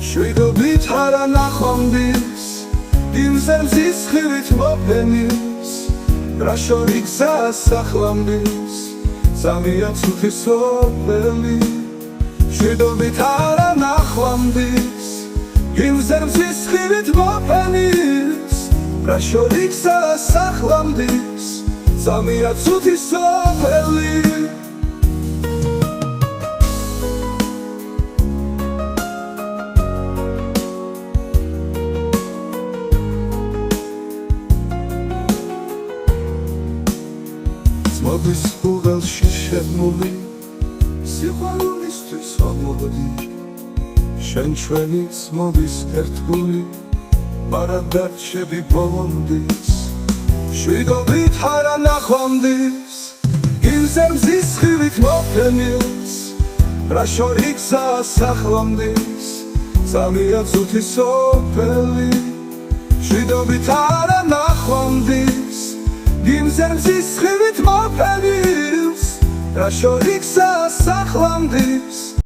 შვიდობით არა ნახვამდის იმზე მზის ხივით მოფენის რა შორი გზაა სახლამდის სამია ცუდი სოფელი შვიდობით არა ნახვამდის იმზე მზის ხივით მოფენის რა შორი გზაა სახლამდის სამია ცუდი სოფელი Მოდის უღელში შემული სიყვარულისთვის ამოდი შენ ჩვენიც მოდის ერთგული მარადარჩები ბოლომდის შვიდობით არა ნახვამდის იმზე მზის ხივით მოფენილს რა შორი გზაა სახლამდის სამია ცუდი სოფელი შვიდობით არა ნახვამდის იმზე მზის ხივით მოფენილს რა შორი გზაა სახლამდის